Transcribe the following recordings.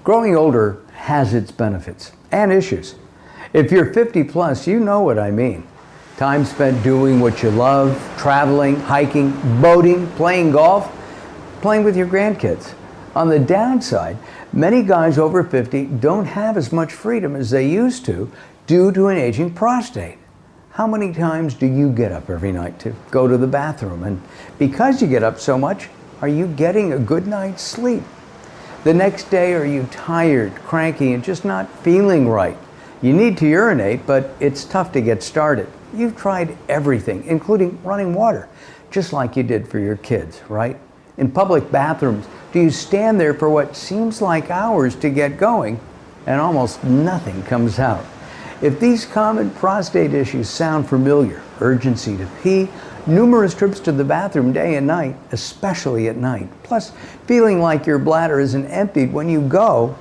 Growing older has its benefits and issues. If you're 50 plus, you know what I mean. Time spent doing what you love, traveling, hiking, boating, playing golf, playing with your grandkids. On the downside, many guys over 50 don't have as much freedom as they used to due to an aging prostate. How many times do you get up every night to go to the bathroom? And because you get up so much, are you getting a good night's sleep? The next day, are you tired, cranky, and just not feeling right? You need to urinate, but it's tough to get started. You've tried everything, including running water, just like you did for your kids, right? In public bathrooms, do you stand there for what seems like hours to get going, and almost nothing comes out? If these common prostate issues sound familiar, urgency to pee, numerous trips to the bathroom day and night, especially at night, plus feeling like your bladder isn't emptied when you go,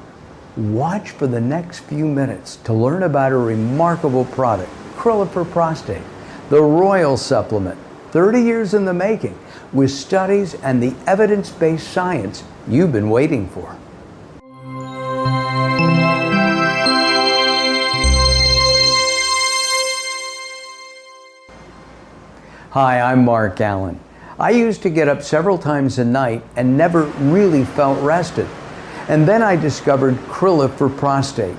watch for the next few minutes to learn about a remarkable product, Crila for Prostate, the royal supplement, 30 years in the making, with studies and the evidence-based science you've been waiting for. Hi, I'm Mark Allen. I used to get up several times a night and never really felt rested. And then I discovered Crila for Prostate.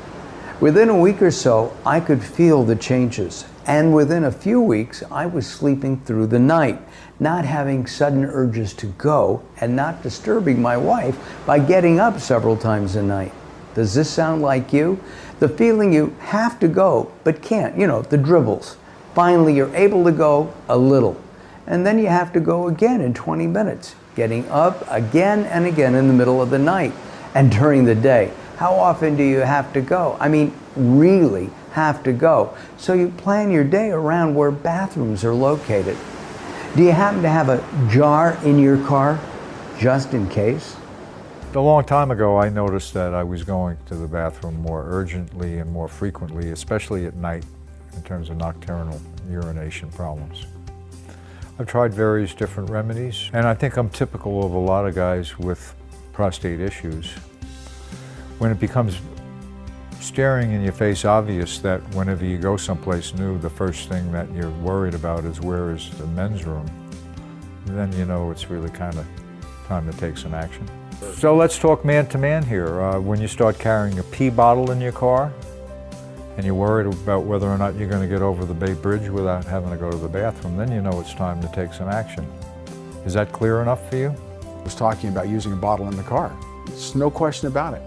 Within a week or so, I could feel the changes. And within a few weeks, I was sleeping through the night, not having sudden urges to go, and not disturbing my wife by getting up several times a night. Does this sound like you? The feeling you have to go, but can't, the dribbles. Finally, you're able to go a little, and then you have to go again in 20 minutes, getting up again and again in the middle of the night and during the day. How often do you have to go? I mean, really have to go. So you plan your day around where bathrooms are located. Do you happen to have a jar in your car just in case? A long time ago, I noticed that I was going to the bathroom more urgently and more frequently, especially at night, in terms of nocturnal urination problems. I've tried various different remedies, and I think I'm typical of a lot of guys with prostate issues. When it becomes staring in your face obvious that whenever you go someplace new, the first thing that you're worried about is where is the men's room, then you know it's really kind of time to take some action. So let's talk man to man here. When you start carrying a pee bottle in your car, and you're worried about whether or not you're going to get over the Bay Bridge without having to go to the bathroom, then you know it's time to take some action. Is that clear enough for you? I was talking about using a bottle in the car. There's no question about it.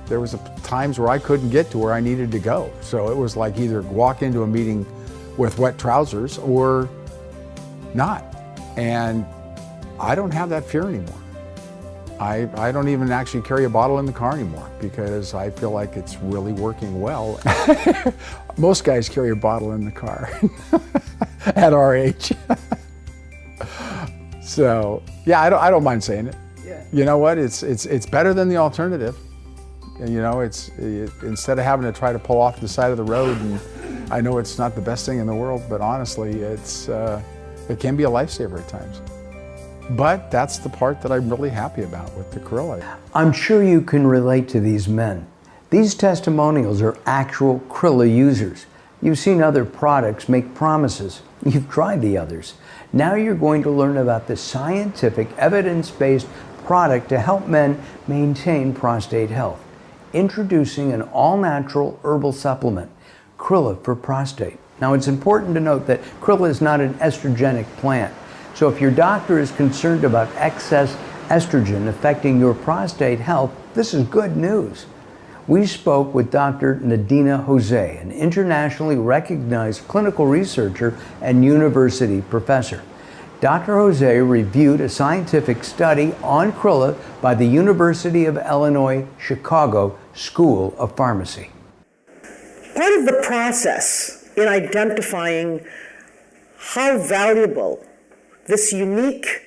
There was times where I couldn't get to where I needed to go. So it was like either walk into a meeting with wet trousers or not. And I don't have that fear anymore. I don't even actually carry a bottle in the car anymore because I feel like it's really working well. Most guys carry a bottle in the car at our age. So yeah, I don't mind saying it. Yeah. You know what? It's better than the alternative. Instead of having to try to pull off the side of the road, and I know it's not the best thing in the world, but honestly, it can be a lifesaver at times. But that's the part that I'm really happy about with the Crila. I'm sure you can relate to these men. These testimonials are actual Crila users. You've seen other products make promises. You've tried the others. Now you're going to learn about the scientific, evidence-based product to help men maintain prostate health. Introducing an all-natural herbal supplement, Crila for Prostate. Now it's important to note that Crila is not an estrogenic plant. So if your doctor is concerned about excess estrogen affecting your prostate health, this is good news. We spoke with Dr. Nadina Jose, an internationally recognized clinical researcher and university professor. Dr. Jose reviewed a scientific study on Crila by the University of Illinois, Chicago School of Pharmacy. Part of the process in identifying how valuable this unique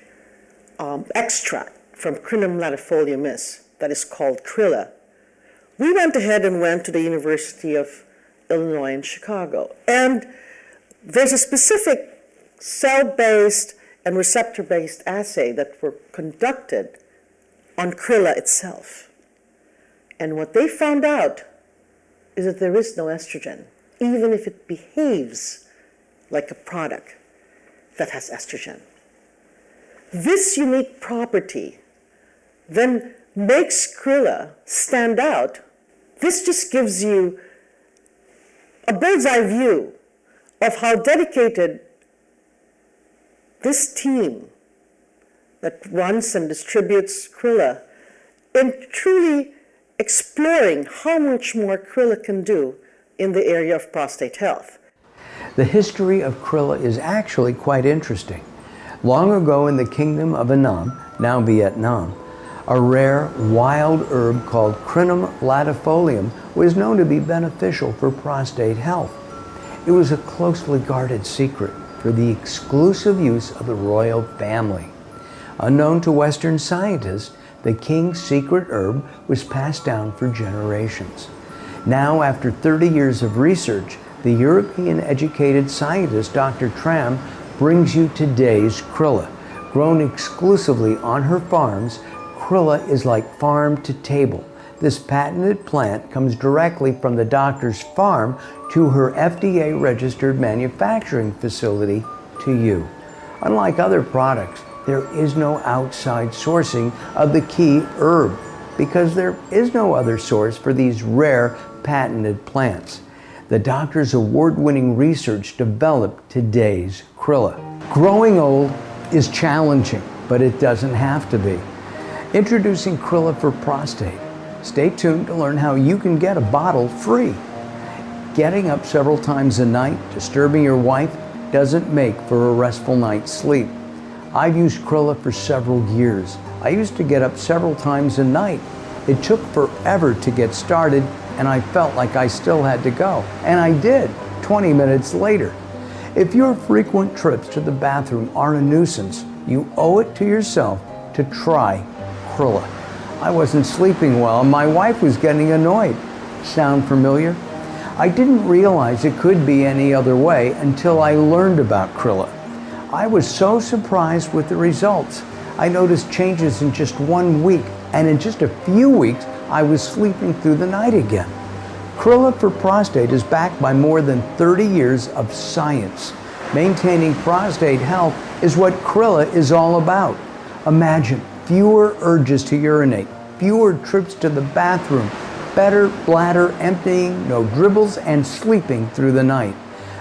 extract from Crinum latifolium that is called Crila, we went ahead and went to the University of Illinois in Chicago. And there's a specific cell-based and receptor-based assay that were conducted on Crila itself. And what they found out is that there is no estrogen, even if it behaves like a product that has estrogen. This unique property then makes Crila stand out. This just gives you a bird's eye view of how dedicated this team that runs and distributes Crila in truly exploring how much more Crila can do in the area of prostate health. The history of Crila is actually quite interesting. Long ago in the kingdom of Annam, now Vietnam, a rare wild herb called Crinum latifolium was known to be beneficial for prostate health. It was a closely guarded secret for the exclusive use of the royal family. Unknown to Western scientists, the king's secret herb was passed down for generations. Now, after 30 years of research, the European-educated scientist Dr. Tram brings you today's Crila. Grown exclusively on her farms, Crila is like farm to table. This patented plant comes directly from the doctor's farm to her FDA-registered manufacturing facility to you. Unlike other products, there is no outside sourcing of the key herb because there is no other source for these rare patented plants. The doctor's award-winning research developed today's Crila. Growing old is challenging, but it doesn't have to be. Introducing Crila for prostate. Stay tuned to learn how you can get a bottle free. Getting up several times a night, disturbing your wife, doesn't make for a restful night's sleep. I've used Crila for several years. I used to get up several times a night. It took forever to get started, and I felt like I still had to go. And I did, 20 minutes later. If your frequent trips to the bathroom are a nuisance, you owe it to yourself to try Crila. I wasn't sleeping well, and my wife was getting annoyed. Sound familiar? I didn't realize it could be any other way until I learned about Crila. I was so surprised with the results. I noticed changes in just 1 week, and in just a few weeks, I was sleeping through the night again. Crila for prostate is backed by more than 30 years of science. Maintaining prostate health is what Crila is all about. Imagine fewer urges to urinate, fewer trips to the bathroom, better bladder emptying, no dribbles, and sleeping through the night.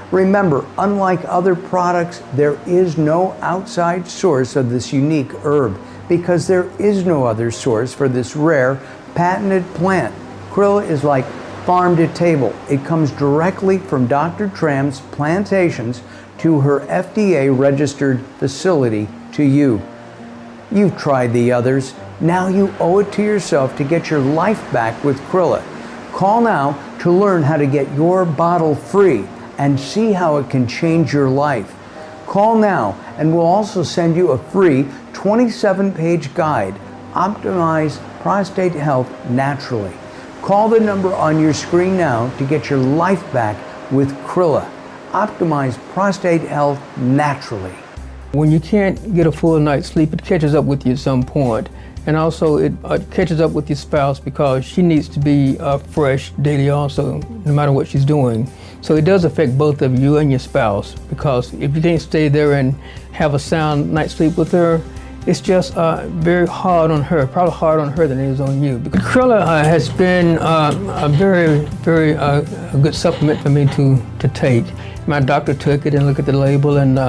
Remember, unlike other products, there is no outside source of this unique herb because there is no other source for this rare, patented plant. Crila is like farm to table. It comes directly from Dr. Tram's plantations to her FDA-registered facility to you. You've tried the others. Now you owe it to yourself to get your life back with Crila. Call now to learn how to get your bottle free and see how it can change your life. Call now and we'll also send you a free 27-page guide, Optimize Prostate Health Naturally. Call the number on your screen now to get your life back with Crila. Optimize prostate health naturally. When you can't get a full night's sleep, it catches up with you at some point. And also it catches up with your spouse because she needs to be fresh daily also, no matter what she's doing. So it does affect both of you and your spouse because if you can't stay there and have a sound night's sleep with her, it's just very hard on her, probably harder on her than it is on you. Crila has been a very good supplement for me to take. My doctor took it and looked at the label, and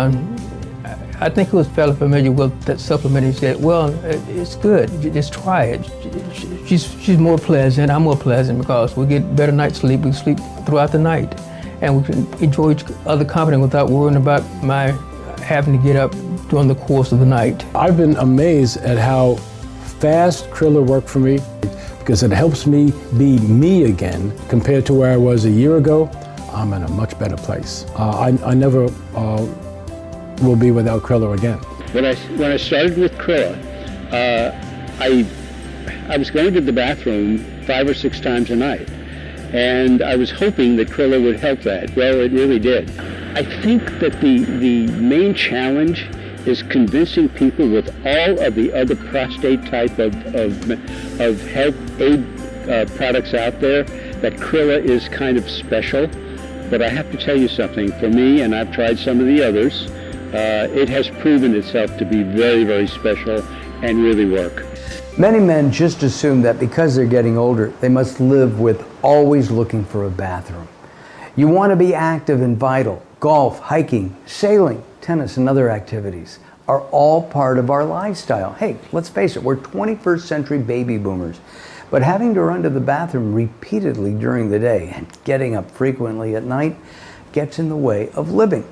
I think he was fairly familiar with that supplement. He said, well, it's good, just try it. She's more pleasant, I'm more pleasant because we get better night's sleep, we sleep throughout the night. And we can enjoy each other company without worrying about my having to get up during the course of the night. I've been amazed at how fast Crila worked for me because it helps me be me again compared to where I was a year ago. I'm in a much better place. I never will be without Crila again. When I started with Crila, I was going to the bathroom 5 or 6 times a night, and I was hoping that Crila would help that. Well, it really did. I think that the main challenge is convincing people with all of the other prostate type of health aid products out there, that Crila is kind of special. But I have to tell you something, for me, and I've tried some of the others, it has proven itself to be very, very special and really work. Many men just assume that because they're getting older, they must live with always looking for a bathroom. You want to be active and vital. Golf, hiking, sailing, tennis, and other activities are all part of our lifestyle. Hey, let's face it, we're 21st century baby boomers. But having to run to the bathroom repeatedly during the day and getting up frequently at night gets in the way of living.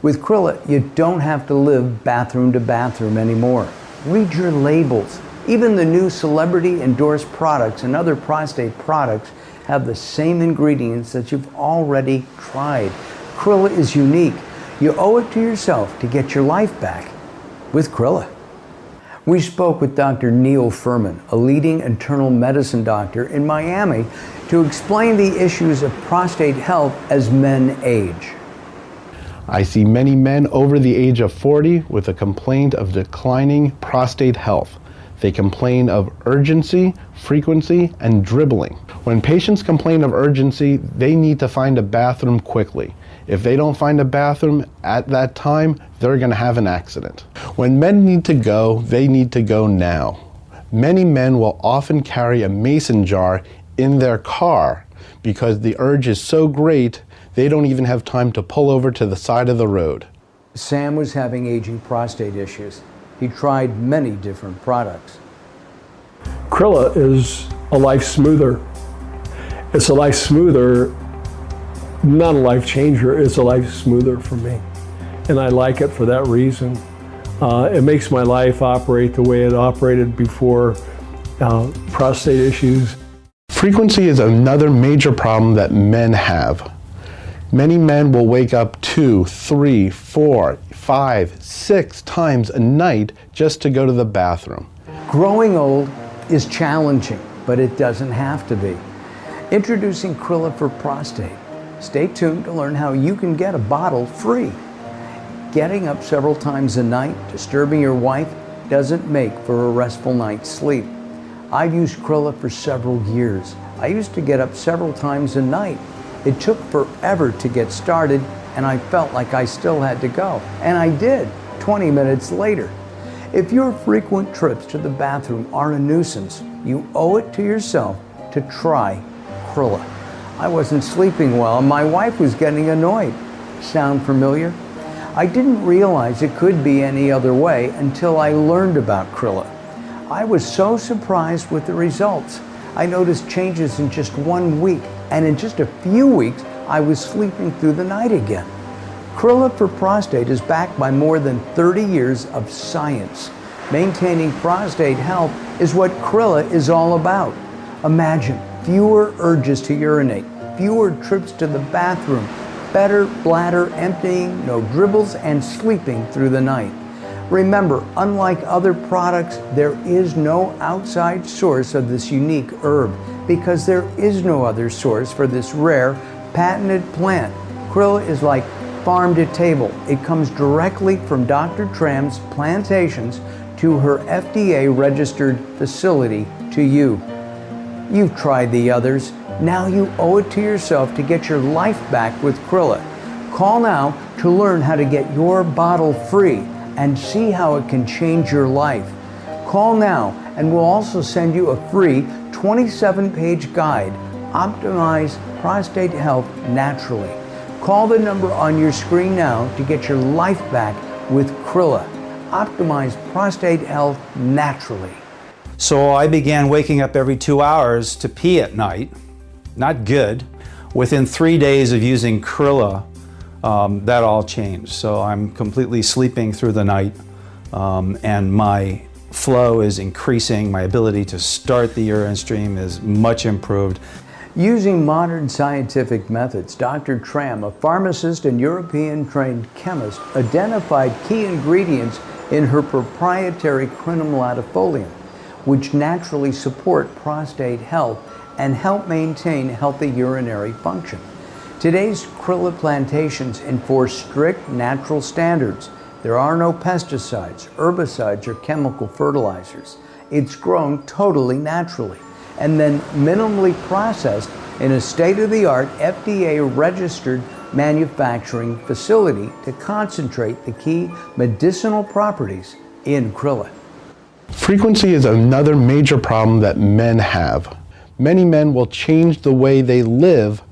With Crila, you don't have to live bathroom to bathroom anymore. Read your labels. Even the new celebrity-endorsed products and other prostate products have the same ingredients that you've already tried. Crila is unique. You owe it to yourself to get your life back with Crila. We spoke with Dr. Neil Furman, a leading internal medicine doctor in Miami, to explain the issues of prostate health as men age. I see many men over the age of 40 with a complaint of declining prostate health. They complain of urgency, frequency, and dribbling. When patients complain of urgency, they need to find a bathroom quickly. If they don't find a bathroom at that time, they're going to have an accident. When men need to go, they need to go now. Many men will often carry a mason jar in their car because the urge is so great, they don't even have time to pull over to the side of the road. Sam was having aging prostate issues. He tried many different products. Crila is a life smoother. It's a life smoother, not a life changer, it's a life smoother for me. And I like it for that reason. It makes my life operate the way it operated before prostate issues. Frequency is another major problem that men have. Many men will wake up 2, 3, 4, 5, 6 times a night just to go to the bathroom. Growing old is challenging, but it doesn't have to be. Introducing Crila for prostate. Stay tuned to learn how you can get a bottle free. Getting up several times a night, disturbing your wife, doesn't make for a restful night's sleep. I've used Crila for several years. I used to get up several times a night. It took forever to get started, and I felt like I still had to go. And I did, 20 minutes later. If your frequent trips to the bathroom are a nuisance, you owe it to yourself to try Crila. I wasn't sleeping well, and my wife was getting annoyed. Sound familiar? I didn't realize it could be any other way until I learned about Crila. I was so surprised with the results. I noticed changes in just 1 week, and in just a few weeks, I was sleeping through the night again. Crila for prostate is backed by more than 30 years of science. Maintaining prostate health is what Crila is all about. Imagine fewer urges to urinate, fewer trips to the bathroom, better bladder emptying, no dribbles, and sleeping through the night. Remember, unlike other products, there is no outside source of this unique herb because there is no other source for this rare, patented plant. Crila is like farm to table. It comes directly from Dr. Tram's plantations to her FDA-registered facility to you. You've tried the others. Now you owe it to yourself to get your life back with Crila. Call now to learn how to get your bottle free and see how it can change your life. Call now and we'll also send you a free 27-page guide, Optimize Prostate Health Naturally. Call the number on your screen now to get your life back with Crila. Optimize prostate health naturally. So I began waking up every 2 hours to pee at night. Not good. Within 3 days of using Crila, that all changed. So I'm completely sleeping through the night, and my flow is increasing. My ability to start the urine stream is much improved. Using modern scientific methods, Dr. Tram, a pharmacist and European-trained chemist, identified key ingredients in her proprietary Crinum latifolium, which naturally support prostate health and help maintain healthy urinary function. Today's Crila plantations enforce strict natural standards. There are no pesticides, herbicides, or chemical fertilizers. It's grown totally naturally. and then minimally processed in a state-of-the-art FDA-registered manufacturing facility to concentrate the key medicinal properties in Crila. Frequency is another major problem that men have. Many men will change the way they live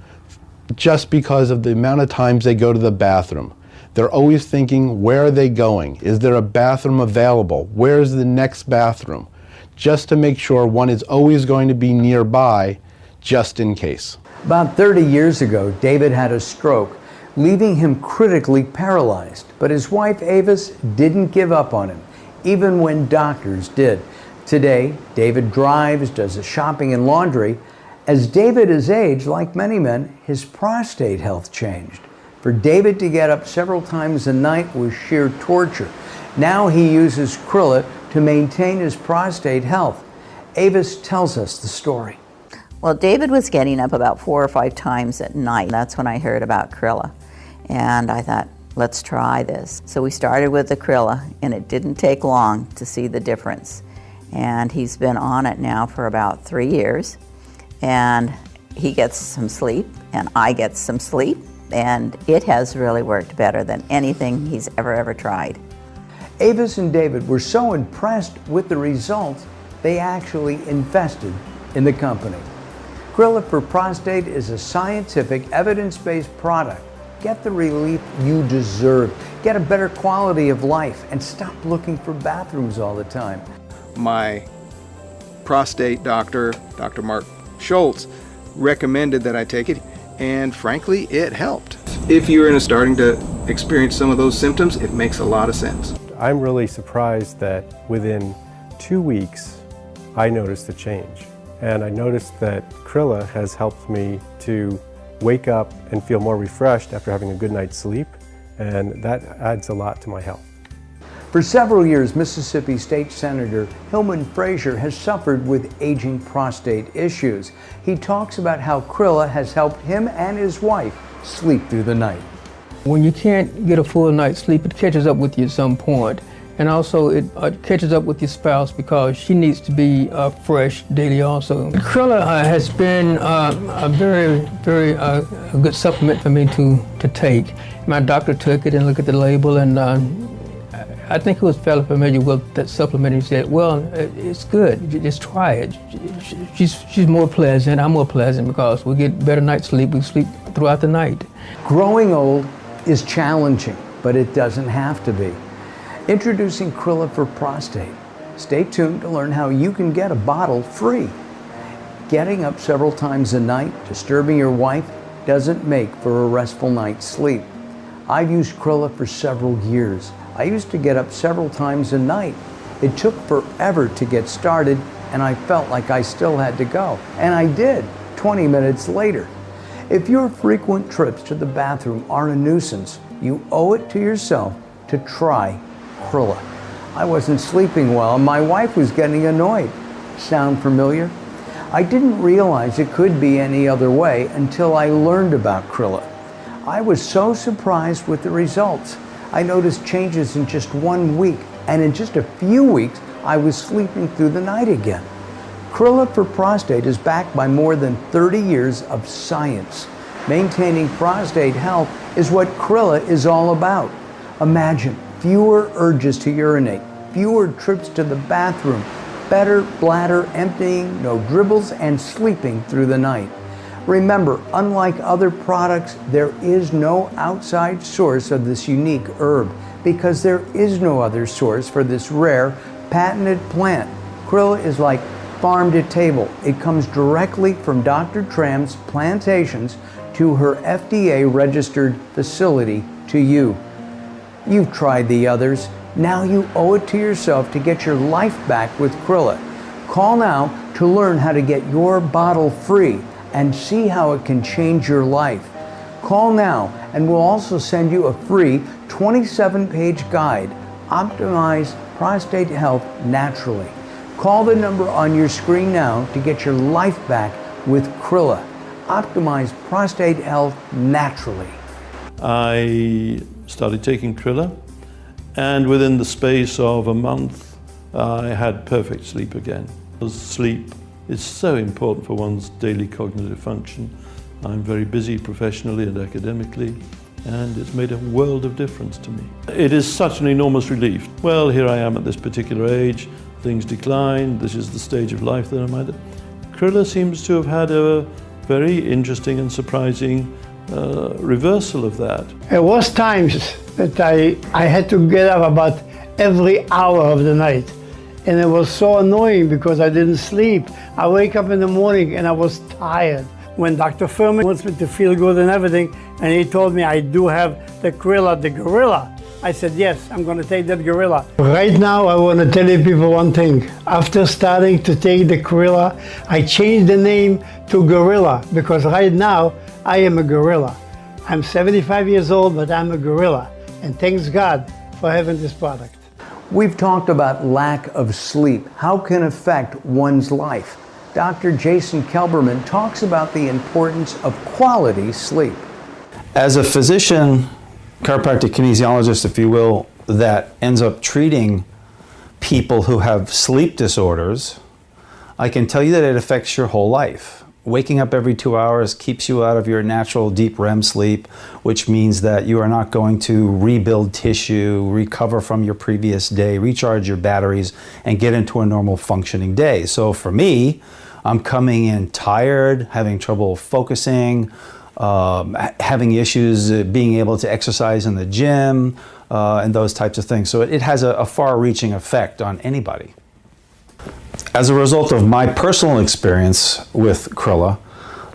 just because of the amount of times they go to the bathroom. They're always thinking, where are they going? Is there a bathroom available? Where's the next bathroom? Just to make sure one is always going to be nearby, just in case. About 30 years ago, David had a stroke, leaving him critically paralyzed. But his wife, Avis, didn't give up on him, even when doctors did. Today, David drives, does the shopping and laundry. As David has aged, like many men, his prostate health changed. For David to get up several times a night was sheer torture. Now he uses Crila to maintain his prostate health. Avis tells us the story. Well, David was getting up about 4 or 5 times at night. That's when I heard about Crila. And I thought, let's try this. So we started with the Crila, and it didn't take long to see the difference. And he's been on it now for about 3 years. And he gets some sleep, and I get some sleep. And it has really worked better than anything he's ever tried. Avis and David were so impressed with the results, they actually invested in the company. Crila for Prostate is a scientific, evidence-based product. Get the relief you deserve. Get a better quality of life and stop looking for bathrooms all the time. My prostate doctor, Dr. Mark Schultz, recommended that I take it. And frankly, it helped. If you're starting to experience some of those symptoms, it makes a lot of sense. I'm really surprised that within 2 weeks, I noticed a change. And I noticed that Crila has helped me to wake up and feel more refreshed after having a good night's sleep, and that adds a lot to my health. For several years, Mississippi State Senator Hillman Frazier has suffered with aging prostate issues. He talks about how Crila has helped him and his wife sleep through the night. When you can't get a full night's sleep, it catches up with you at some point. And also it catches up with your spouse because she needs to be fresh daily also. Crila has been a very good supplement for me to take. My doctor took it and looked at the label, and I think he was fairly familiar with that supplement. He said, well, it's good, just try it. She's more pleasant, I'm more pleasant because we get better night's sleep, we sleep throughout the night. Growing old is challenging, but it doesn't have to be. Introducing Crila for Prostate. Stay tuned to learn how you can get a bottle free. Getting up several times a night, disturbing your wife, doesn't make for a restful night's sleep. I've used Crila for several years. I used to get up several times a night. It took forever to get started, and I felt like I still had to go. And I did, 20 minutes later. If your frequent trips to the bathroom are a nuisance, you owe it to yourself to try Crila. I wasn't sleeping well, and my wife was getting annoyed. Sound familiar? I didn't realize it could be any other way until I learned about Crila. I was so surprised with the results. I noticed changes in just 1 week, and in just a few weeks, I was sleeping through the night again. Crila for Prostate is backed by more than 30 years of science. Maintaining prostate health is what Crila is all about. Imagine fewer urges to urinate, fewer trips to the bathroom, better bladder emptying, no dribbles, and sleeping through the night. Remember, unlike other products, there is no outside source of this unique herb because there is no other source for this rare, patented plant. Crila is like farm to table. It comes directly from Dr. Tram's plantations to her FDA-registered facility to you. You've tried the others. Now you owe it to yourself to get your life back with Crila. Call now to learn how to get your bottle free and see how it can change your life. Call now and we'll also send you a free 27-page guide, Optimize Prostate Health Naturally. Call the number on your screen now to get your life back with Crila. Optimize prostate health naturally. I started taking Crila, and within the space of a month, I had perfect sleep again. Sleep It's so important for one's daily cognitive function. I'm very busy professionally and academically, and it's made a world of difference to me. It is such an enormous relief. Well, here I am at this particular age, things decline, this is the stage of life that I'm at. Crila seems to have had a very interesting and surprising reversal of that. There was times that I had to get up about every hour of the night. And it was so annoying because I didn't sleep. I wake up in the morning and I was tired. When Dr. Furman wants me to feel good and everything, and he told me I do have the Crila, the gorilla, I said, yes, I'm gonna take that gorilla. Right now, I wanna tell you people one thing. After starting to take the Crila, I changed the name to Gorilla because right now, I am a gorilla. I'm 75 years old, but I'm a gorilla. And thanks God for having this product. We've talked about lack of sleep, how it can affect one's life. Dr. Jason Kelberman talks about the importance of quality sleep. As a physician, chiropractic kinesiologist, if you will, that ends up treating people who have sleep disorders, I can tell you that it affects your whole life. Waking up every 2 hours keeps you out of your natural deep REM sleep, which means that you are not going to rebuild tissue, recover from your previous day, recharge your batteries, and get into a normal functioning day. So for me, I'm coming in tired, having trouble focusing, having issues being able to exercise in the gym, and those types of things. So it has a far-reaching effect on anybody. As a result of my personal experience with Crila,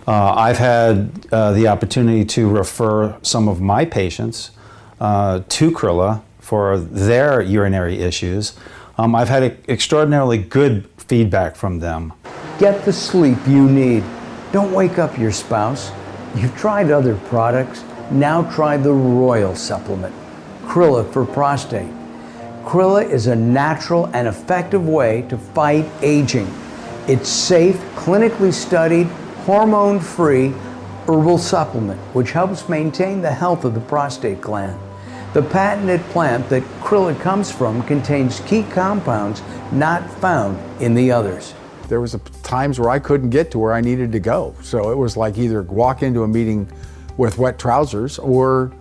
I've had the opportunity to refer some of my patients to Crila for their urinary issues. I've had extraordinarily good feedback from them. Get the sleep you need. Don't wake up your spouse. You've tried other products. Now try the Royal supplement, Crila for prostate. Crila is a natural and effective way to fight aging. It's safe, clinically studied, hormone-free herbal supplement which helps maintain the health of the prostate gland. The patented plant that Crila comes from contains key compounds not found in the others. There was times where I couldn't get to where I needed to go. So it was like either walk into a meeting with wet trousers or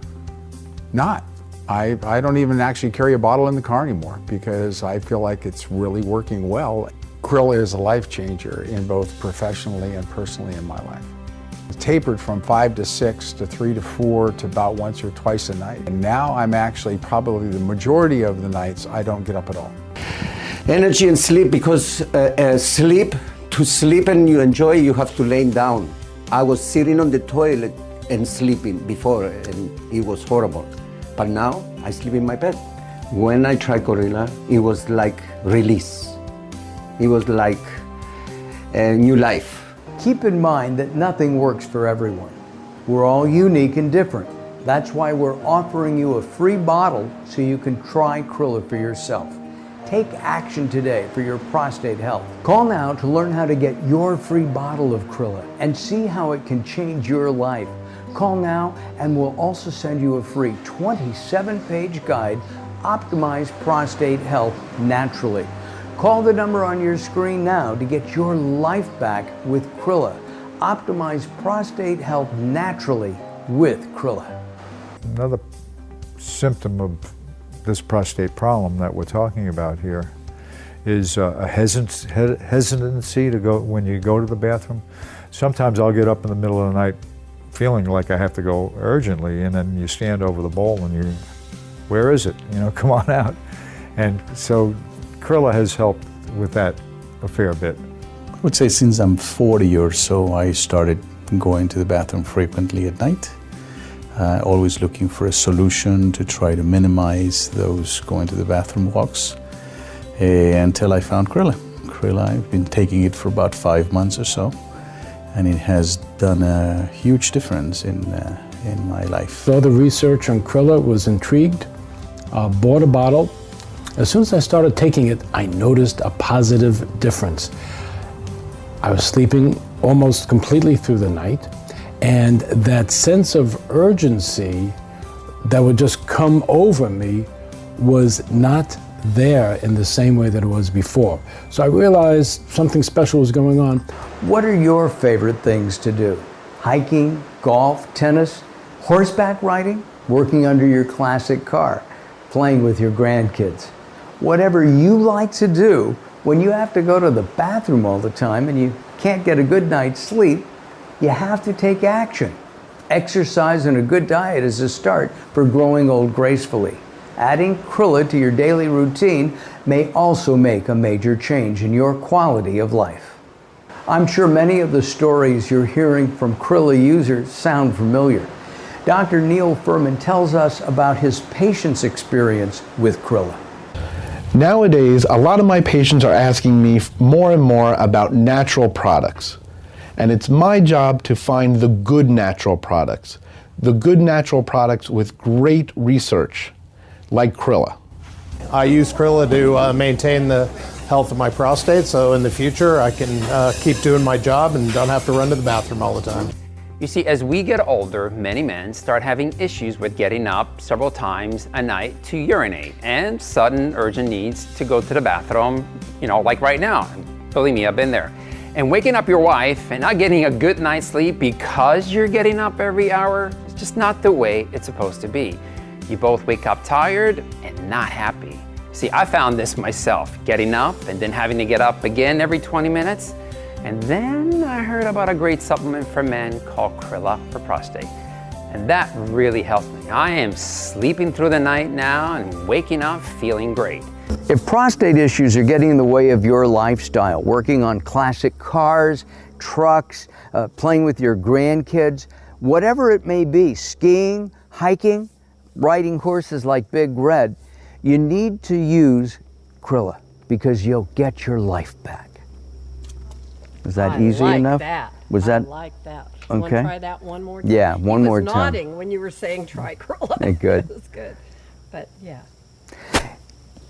not. I don't even actually carry a bottle in the car anymore because I feel like it's really working well. Crila is a life changer in both professionally and personally in my life. It tapered from 5 to 6 to 3 to 4 to about once or twice a night. And now I'm actually probably the majority of the nights I don't get up at all. Energy and sleep, because to sleep and you enjoy, you have to lay down. I was sitting on the toilet and sleeping before and it was horrible. But now I sleep in my bed. When I tried Crila, it was like release. It was like a new life. Keep in mind that nothing works for everyone. We're all unique and different. That's why we're offering you a free bottle so you can try Crila for yourself. Take action today for your prostate health. Call now to learn how to get your free bottle of Crila and see how it can change your life. Call now and we'll also send you a free 27-page guide, Optimize Prostate Health Naturally. Call the number on your screen now to get your life back with Crila. Optimize prostate health naturally with Crila. Another symptom of this prostate problem that we're talking about here is a hesitancy to go when you go to the bathroom. Sometimes I'll get up in the middle of the night feeling like I have to go urgently, and then you stand over the bowl and where is it? Come on out. And so Crila has helped with that a fair bit. I would say since I'm 40 or so, I started going to the bathroom frequently at night. Always looking for a solution to try to minimize those going to the bathroom walks until I found Crila. Crila, I've been taking it for about 5 months or so, and it has done a huge difference in my life. Saw the research on Crila, was intrigued, bought a bottle. As soon as I started taking it, I noticed a positive difference. I was sleeping almost completely through the night, and that sense of urgency that would just come over me was not there in the same way that it was before. So I realized something special was going on. What are your favorite things to do? Hiking, golf, tennis, horseback riding, working under your classic car, playing with your grandkids. Whatever you like to do, when you have to go to the bathroom all the time and you can't get a good night's sleep, you have to take action. Exercise and a good diet is a start for growing old gracefully. Adding Crila to your daily routine may also make a major change in your quality of life. I'm sure many of the stories you're hearing from Crila users sound familiar. Dr. Neil Furman tells us about his patient's experience with Crila. Nowadays, a lot of my patients are asking me more and more about natural products. And it's my job to find the good natural products. The good natural products with great research, like Crila. I use Crila to maintain the health of my prostate, so in the future I can keep doing my job and don't have to run to the bathroom all the time. You see, as we get older, many men start having issues with getting up several times a night to urinate and sudden urgent needs to go to the bathroom, like right now. Believe me, I've been there. And waking up your wife and not getting a good night's sleep because you're getting up every hour is just not the way it's supposed to be. You both wake up tired and not happy. See, I found this myself, getting up and then having to get up again every 20 minutes. And then I heard about a great supplement for men called Crila for prostate. And that really helped me. I am sleeping through the night now and waking up feeling great. If prostate issues are getting in the way of your lifestyle, working on classic cars, trucks, playing with your grandkids, whatever it may be, skiing, hiking, riding horses like Big Red, you need to use Crila because you'll get your life back. Was that easy enough? Was that? I like that. Okay. Want to try that one more time? Yeah, one more time. He was nodding when you were saying try Crila. Good. It was good. But yeah.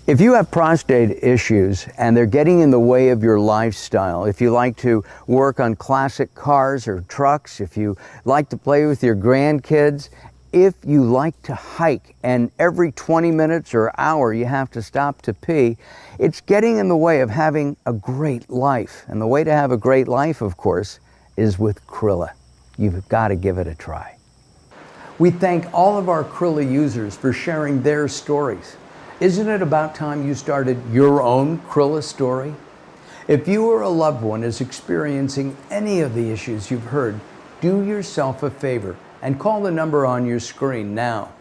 If you have prostate issues and they're getting in the way of your lifestyle, if you like to work on classic cars or trucks, if you like to play with your grandkids, if you like to hike and every 20 minutes or hour you have to stop to pee, it's getting in the way of having a great life. And the way to have a great life, of course, is with Crila. You've got to give it a try. We thank all of our Crila users for sharing their stories. Isn't it about time you started your own Crila story? If you or a loved one is experiencing any of the issues you've heard, do yourself a favor and call the number on your screen now.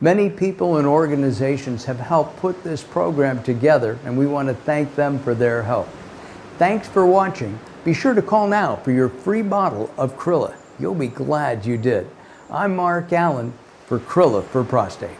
Many people and organizations have helped put this program together, and we want to thank them for their help. Thanks for watching. Be sure to call now for your free bottle of Crila. You'll be glad you did. I'm Mark Allen for Crila for Prostate.